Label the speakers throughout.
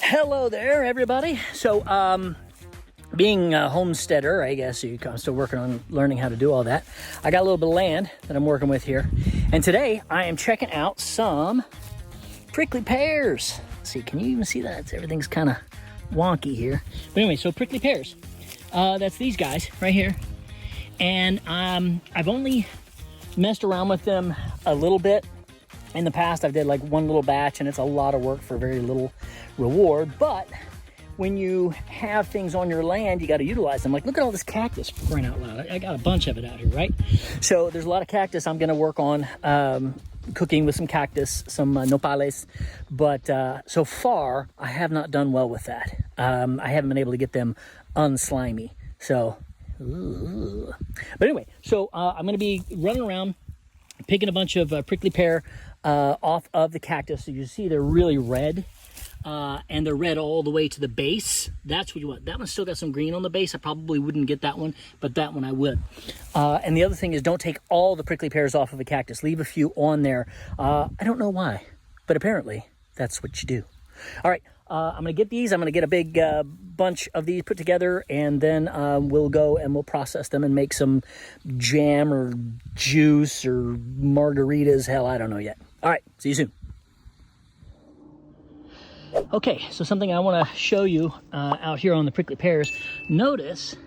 Speaker 1: Hello there, everybody. So, being a homesteader, I guess I'm still working on learning how to do all that. I got a little bit of land that I'm working with here. And today I am checking out some prickly pears. Let's see, can you even see that? Everything's kind of wonky here. But anyway, so prickly pears. That's these guys right here. And I've only messed around with them a little bit. In the past, I've did like one little batch, and it's a lot of work for very little reward. But when you have things on your land, you got to utilize them. Like, look at all this cactus, for crying out loud. I got a bunch of it out here, right? So there's a lot of cactus I'm going to work on cooking with some cactus, some nopales. But so far, I have not done well with that. I haven't been able to get them unslimy. So, ooh. But anyway, so I'm going to be running around picking a bunch of prickly pear off of the cactus. So you see they're really red, and they're red all the way to the base. That's what you want. That one's still got some green on the base. I probably wouldn't get that one, but that one I would. And the other thing is, don't take all the prickly pears off of a cactus. Leave a few on there. I don't know why, but apparently that's what you do. All right, I'm going to get these. I'm going to get a big bunch of these put together, and then we'll go and we'll process them and make some jam or juice or margaritas. Hell, I don't know yet. All right, see you soon. Okay, so something I want to show you out here on the prickly pears. Notice,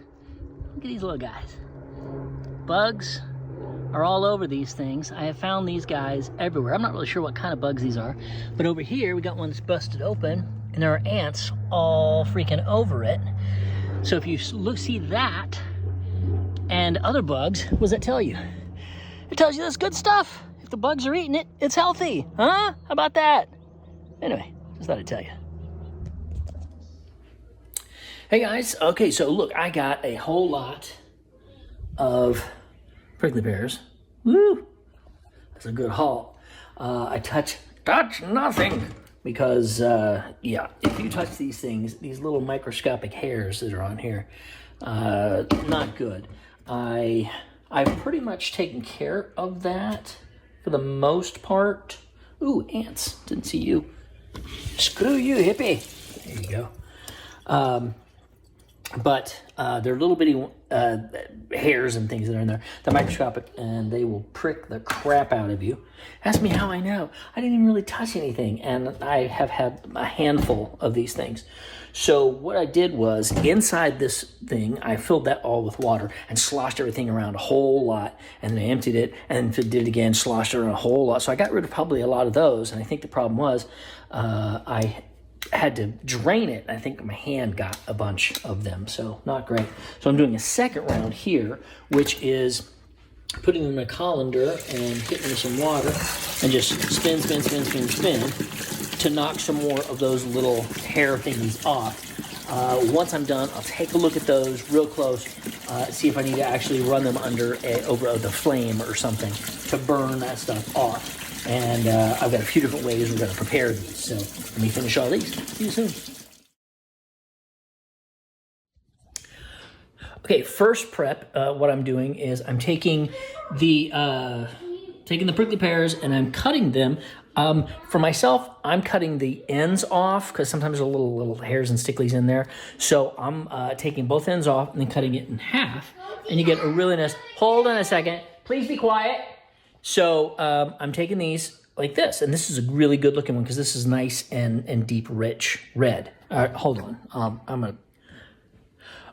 Speaker 1: look at these little guys. Bugs are all over these things. I have found these guys everywhere. I'm not really sure what kind of bugs these are, but over here we got one that's busted open, and there are ants all freaking over it. So if you see that and other bugs, what does that tell you? It tells you that's good stuff. If the bugs are eating it, it's healthy. Huh? How about that? Anyway, just thought I'd tell you. Hey guys, okay, so look, I got a whole lot of prickly pears. Woo! That's a good haul. I touch nothing because, yeah, if you touch these things, these little microscopic hairs that are on here, not good. I've pretty much taken care of that for the most part. Ooh, ants! Didn't see you. Screw you, hippie. There you go. But they're little bitty hairs and things that are in there. They're microscopic, and they will prick the crap out of you. Ask me how I know. I didn't even really touch anything, and I have had a handful of these things. So what I did was, inside this thing, I filled that all with water and sloshed everything around a whole lot, and then I emptied it, and did it again, sloshed it around a whole lot. So I got rid of probably a lot of those, and I think the problem was I had to drain it. I think my hand got a bunch of them, so not great. So I'm doing a second round here, which is putting them in a colander and hitting with some water and just spin to knock some more of those little hair things off. Once I'm done, I'll take a look at those real close, see if I need to actually run them over the flame or something to burn that stuff off. And I've got a few different ways we're going to prepare these. So let me finish all these. See you soon. Okay, first prep, what I'm doing is I'm taking the prickly pears and I'm cutting them. For myself, I'm cutting the ends off because sometimes there's little hairs and sticklies in there. So I'm taking both ends off and then cutting it in half. And you get a really nice, hold on a second, please be quiet. So I'm taking these like this, and this is a really good looking one because this is nice and deep, rich red. All right, hold on.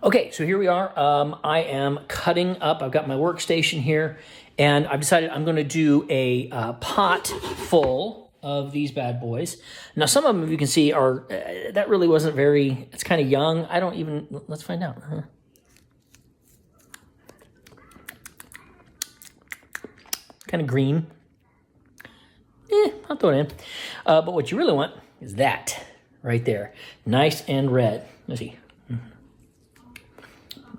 Speaker 1: Okay, so here we are. I am cutting up. I've got my workstation here, and I've decided I'm going to do a pot full of these bad boys. Now, some of them, you can see, are that really wasn't very. It's kind of young. I don't even. Let's find out. Kind of green. I'll throw it in. But what you really want is that right there. Nice and red. Let's see.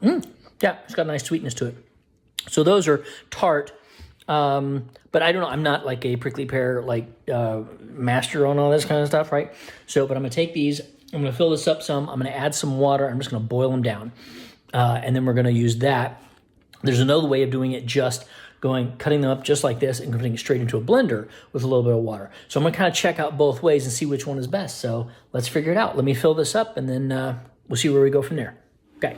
Speaker 1: Yeah, it's got a nice sweetness to it. So those are tart. But I don't know. I'm not like a prickly pear master on all this kind of stuff, right? So, but I'm going to take these. I'm going to fill this up some. I'm going to add some water. I'm just going to boil them down. And then we're going to use that. There's another way of doing it just cutting them up just like this and putting it straight into a blender with a little bit of water. So I'm gonna kind of check out both ways and see which one is best. So let's figure it out. Let me fill this up and then we'll see where we go from there. Okay.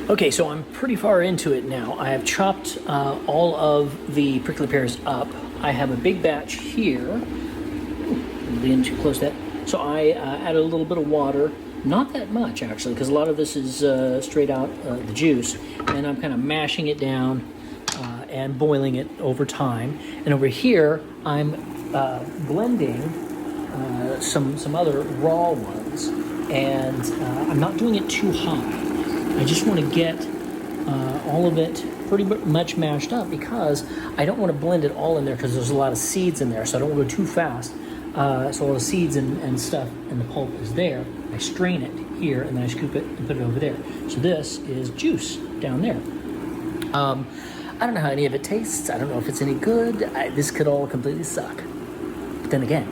Speaker 1: Okay, so I'm pretty far into it now. I have chopped all of the prickly pears up. I have a big batch here. Being too close to that. So I added a little bit of water. Not that much, actually, because a lot of this is straight out the juice. And I'm kind of mashing it down and boiling it over time. And over here, I'm blending some other raw ones. And I'm not doing it too high. I just want to get all of it pretty much mashed up because I don't want to blend it all in there because there's a lot of seeds in there, so I don't want to go too fast. So all the seeds and stuff and the pulp is there. I strain it here and then I scoop it and put it over there. So this is juice down there. I don't know how any of it tastes. I don't know if it's any good. This could all completely suck. But then again,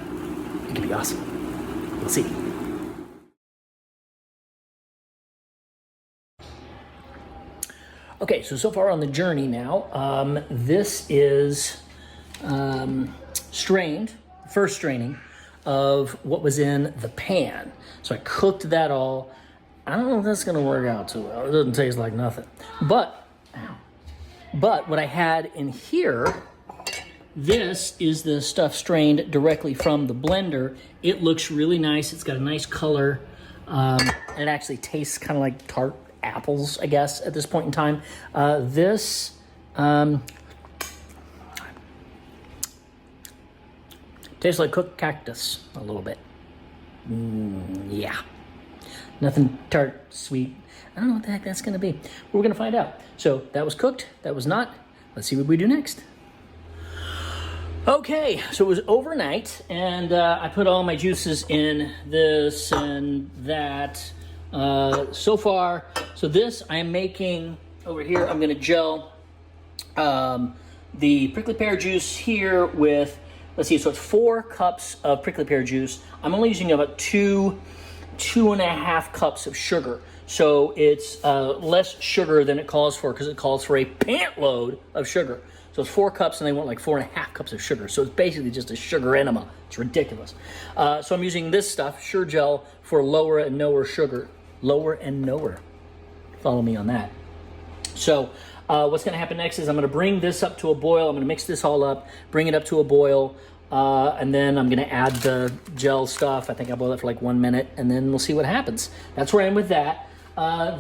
Speaker 1: it could be awesome. We'll see. Okay, so far on the journey now, this is strained, first straining of what was in the pan. So I cooked that all. I don't know if that's gonna work out too well. It doesn't taste like nothing. But what I had in here, this is the stuff strained directly from the blender. It looks really nice. It's got a nice color. It actually tastes kind of like tart apples, I guess, at this point in time. This tastes like cooked cactus a little bit. Yeah. Nothing tart, sweet. I don't know what the heck that's gonna be. We're gonna find out. So that was cooked, that was not. Let's see what we do next. Okay, so it was overnight, and I put all my juices in this and that. So far, so this I'm making over here, I'm gonna gel the prickly pear juice here with, let's see, so it's 4 cups of prickly pear juice. I'm only using about 2.5 cups of sugar. So it's less sugar than it calls for because it calls for a pant load of sugar. So it's 4 cups and they want like 4.5 cups of sugar. So it's basically just a sugar enema. It's ridiculous. So I'm using this stuff, Sure Gel, for lower and lower sugar. Lower and lower. Follow me on that. So what's gonna happen next is I'm gonna bring this up to a boil. I'm gonna mix this all up, bring it up to a boil, and then I'm gonna add the gel stuff. I think I'll boil it for like 1 minute and then we'll see what happens. That's where I am with that.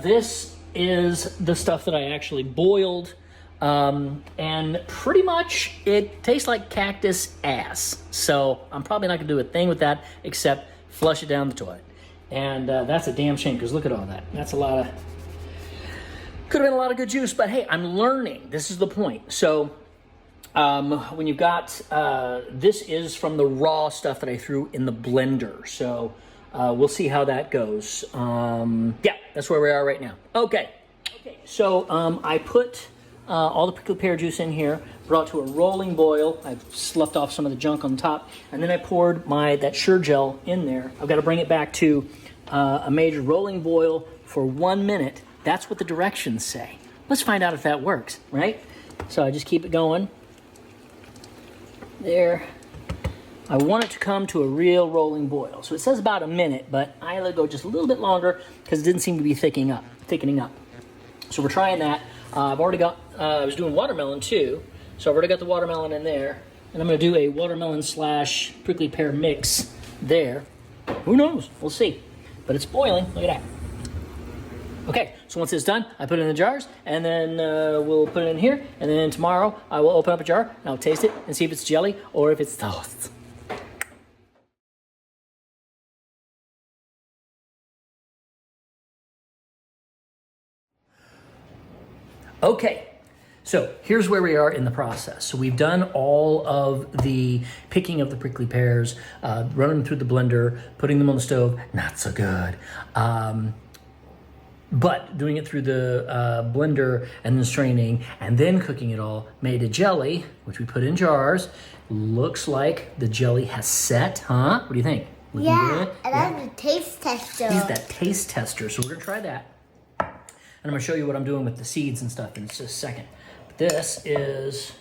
Speaker 1: This is the stuff that I actually boiled. And pretty much it tastes like cactus ass. So I'm probably not gonna do a thing with that except flush it down the toilet. And that's a damn shame because look at all that. That's a lot of, could have been a lot of good juice, but hey, I'm learning. This is the point. So when you've got, this is from the raw stuff that I threw in the blender. So we'll see how that goes. Yeah, that's where we are right now. Okay, so I put all the prickly pear juice in here, brought to a rolling boil. I've sloughed off some of the junk on top, and then I poured that Sure Gel in there. I've got to bring it back to a major rolling boil for 1 minute. That's what the directions say. Let's find out if that works, right? So I just keep it going. There. I want it to come to a real rolling boil. So it says about a minute, but I let it go just a little bit longer because it didn't seem to be thickening up. So we're trying that. I've already got, I was doing watermelon too. So I've already got the watermelon in there. And I'm gonna do a watermelon / prickly pear mix there. Who knows, we'll see. But it's boiling, look at that. Okay, so once it's done, I put it in the jars, and then we'll put it in here, and then tomorrow I will open up a jar, and I'll taste it and see if it's jelly or if it's toast. Okay, so here's where we are in the process. So we've done all of the picking of the prickly pears, running them through the blender, putting them on the stove, not so good. But doing it through the blender and then straining and then cooking it all made a jelly, which we put in jars. Looks like the jelly has set, huh? What do you think? Looking good?
Speaker 2: And I'm the taste tester.
Speaker 1: He's that taste tester, so we're gonna try that. And I'm gonna show you what I'm doing with the seeds and stuff in just a second. But this is,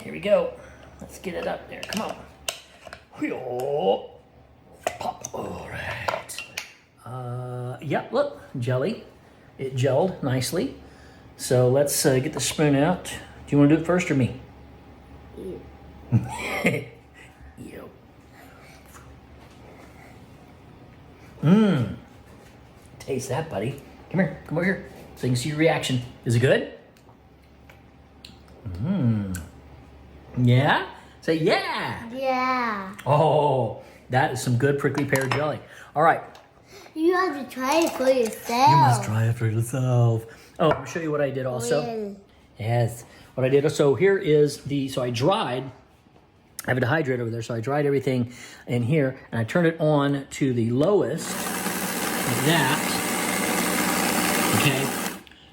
Speaker 1: here we go. Let's get it up there, come on. Wheel. Pop, all right. Yeah, look, jelly. It gelled nicely. So let's get the spoon out. Do you want to do it first or me?
Speaker 2: You.
Speaker 1: You. Taste that, buddy. Come here, come over here. So you can see your reaction. Is it good? Yeah? Say yeah.
Speaker 2: Yeah.
Speaker 1: Oh, that is some good prickly pear jelly. All right.
Speaker 2: You have to try it for yourself.
Speaker 1: You must try it for yourself. Oh, let me show you what I did also.
Speaker 2: Really?
Speaker 1: Yes, what I did. So here is so I dried, I have a dehydrator over there, so I dried everything in here, and I turned it on to the lowest, like that. Okay,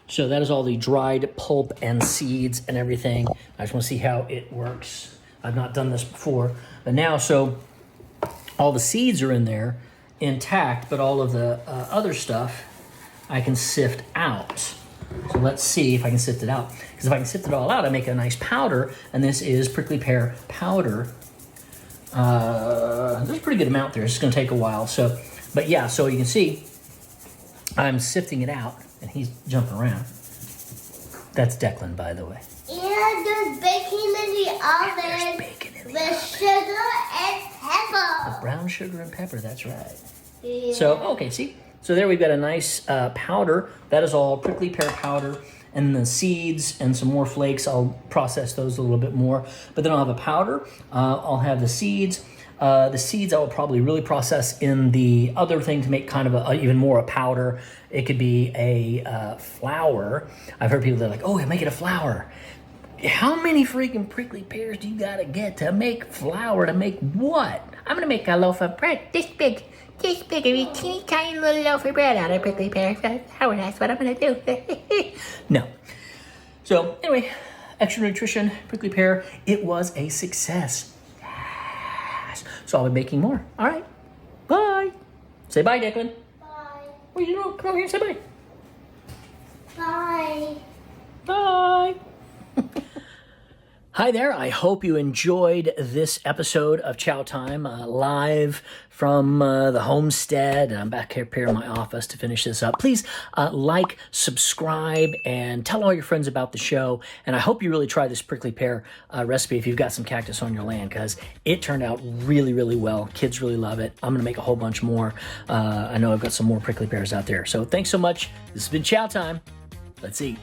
Speaker 1: so that is all the dried pulp and seeds and everything. I just want to see how it works. I've not done this before, but now, so all the seeds are in there intact, but all of the other stuff I can sift out. So let's see if I can sift it out. Because if I can sift it all out, I make a nice powder, and this is prickly pear powder. There's a pretty good amount there. It's just going to take a while. So, but yeah, so you can see I'm sifting it out, and he's jumping around. That's Declan, by the way.
Speaker 2: And there's baking in the oven.
Speaker 1: There's bacon in the oven.
Speaker 2: With sugar and pepper.
Speaker 1: Brown sugar and pepper, that's right.
Speaker 2: Yeah.
Speaker 1: So, okay, see? So there we've got a nice powder. That is all prickly pear powder. And the seeds and some more flakes, I'll process those a little bit more. But then I'll have a powder. I'll have the seeds. The seeds I will probably really process in the other thing to make kind of even more a powder. It could be a flour. I've heard people that are like, oh, make it a flour. How many freaking prickly pears do you gotta get to make flour to make what? I'm gonna make a loaf of bread this big, a teeny tiny little loaf of bread out of prickly pear flour. That's what I'm gonna do. No. So anyway, extra nutrition, prickly pear. It was a success. Yes. So I'll be making more. All right. Bye. Say bye, Declan.
Speaker 2: Bye.
Speaker 1: Well, you know, come over here and say bye.
Speaker 2: Bye.
Speaker 1: Bye. Hi there. I hope you enjoyed this episode of Chow Time live from the homestead. I'm back here in my office to finish this up. Please like, subscribe, and tell all your friends about the show. And I hope you really try this prickly pear recipe if you've got some cactus on your land, because it turned out really, really well. Kids really love it. I'm going to make a whole bunch more. I know I've got some more prickly pears out there. So thanks so much. This has been Chow Time. Let's eat.